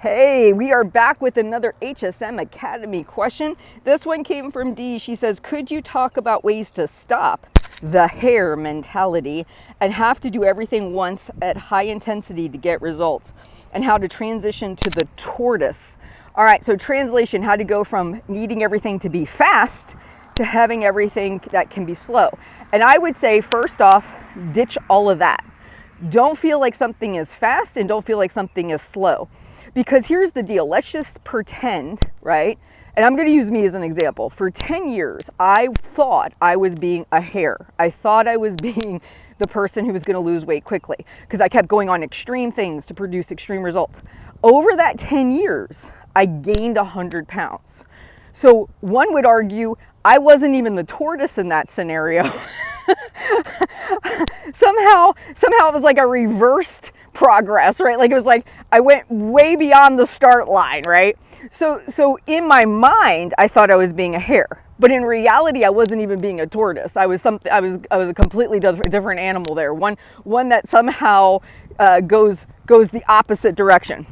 Hey, we are back with another HSM Academy question. This one came from Dee. She says, could you talk about ways to stop the hare mentality and have to do everything once at high intensity to get results, and how to transition to the tortoise? All right, so translation, how to go from needing everything to be fast to having everything that can be slow. And I would say, first off, ditch all of that. Don't feel like something is fast and don't feel like something is slow. Because here's the deal, let's just pretend, right? And I'm gonna use me as an example. For 10 years, I thought I was being a hare. I thought I was being the person who was gonna lose weight quickly because I kept going on extreme things to produce extreme results. Over that 10 years, I gained 100 pounds. So one would argue I wasn't even the tortoise in that scenario. somehow it was like a reversed progress, right? Like it was like I went way beyond the start line, right? So in my mind, I thought I was being a hare, but in reality, I wasn't even being a tortoise. I was a completely different animal there. One that somehow goes the opposite direction.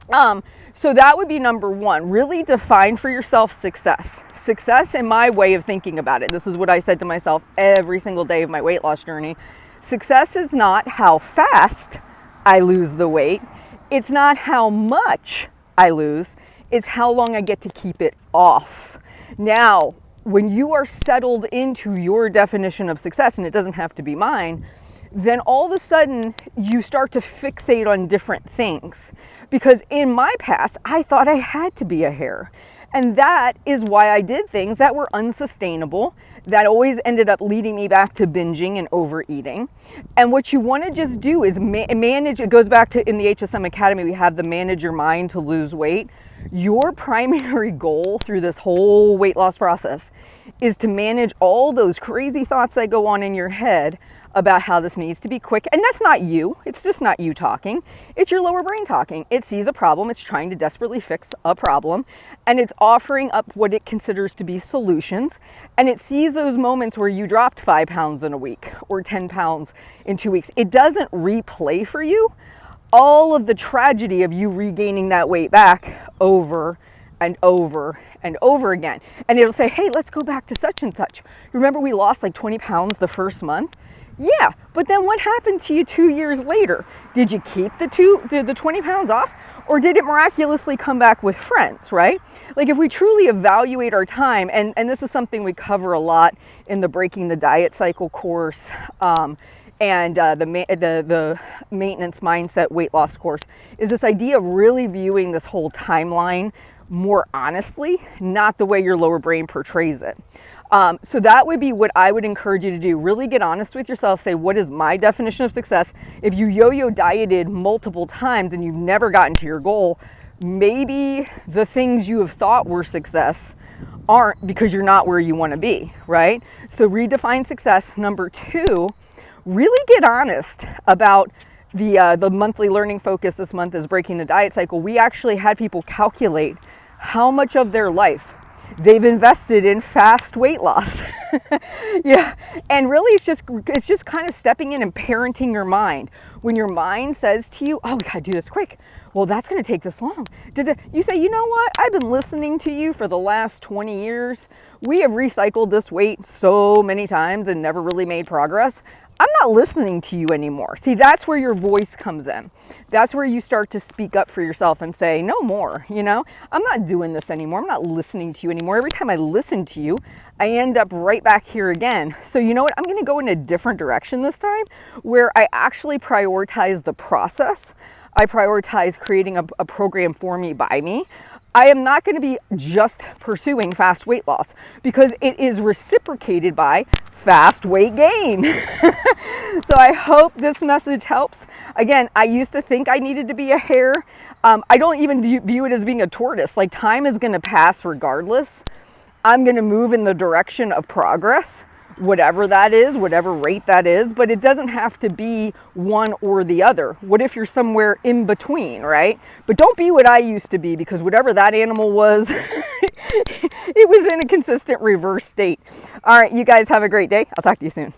So that would be number one. Really define for yourself success. Success in my way of thinking about it. This is what I said to myself every single day of my weight loss journey. Success is not how fast I lose the weight. It's not how much I lose. It's how long I get to keep it off. Now, when you are settled into your definition of success, and it doesn't have to be mine, then all of a sudden you start to fixate on different things. Because in my past, I thought I had to be a hare. And that is why I did things that were unsustainable, that always ended up leading me back to binging and overeating. And what you want to just do is manage, it goes back to in the HSM Academy, we have the manage your mind to lose weight. Your primary goal through this whole weight loss process is to manage all those crazy thoughts that go on in your head about how this needs to be quick. And that's not you. It's just not you talking. It's your lower brain talking. It sees a problem. It's trying to desperately fix a problem. And it's offering up what it considers to be solutions. And it sees those moments where you dropped 5 pounds in a week or 10 pounds in 2 weeks. It doesn't replay for you all of the tragedy of you regaining that weight back over and over and over again. And it'll say, hey, let's go back to such and such. Remember we lost like 20 pounds the first month? Yeah, but then what happened to you 2 years later? Did you keep the 20 pounds off, or did it miraculously come back with friends, right? Like if we truly evaluate our time, and this is something we cover a lot in the Breaking the Diet Cycle course, and the maintenance mindset weight loss course, is this idea of really viewing this whole timeline more honestly, not the way your lower brain portrays it. So that would be what I would encourage you to do. Really get honest with yourself. Say, what is my definition of success? If you yo-yo dieted multiple times and you've never gotten to your goal, maybe the things you have thought were success aren't, because you're not where you want to be, right? So redefine success. Number two, really get honest about the monthly learning focus this month is Breaking the Diet Cycle. We actually had people calculate how much of their life they've invested in fast weight loss. Yeah, and really it's just kind of stepping in and parenting your mind. When your mind says to you, oh, we gotta do this quick. Well, that's gonna take this long. You say, you know what? I've been listening to you for the last 20 years. We have recycled this weight so many times and never really made progress. I'm not listening to you anymore. See, that's where your voice comes in. That's where you start to speak up for yourself and say, no more, I'm not doing this anymore. I'm not listening to you anymore. Every time I listen to you, I end up right back here again. So you know what? I'm gonna go in a different direction this time, where I actually prioritize the process. I prioritize creating a program for me, by me. I am not going to be just pursuing fast weight loss, because it is reciprocated by fast weight gain. So I hope this message helps. Again, I used to think I needed to be a hare. I don't even view it as being a tortoise. Like, time is going to pass regardless. I'm going to move in the direction of progress, whatever that is, whatever rate that is, but it doesn't have to be one or the other. What if you're somewhere in between, right? But don't be what I used to be, because whatever that animal was, it was in a consistent reverse state. All right, you guys have a great day. I'll talk to you soon.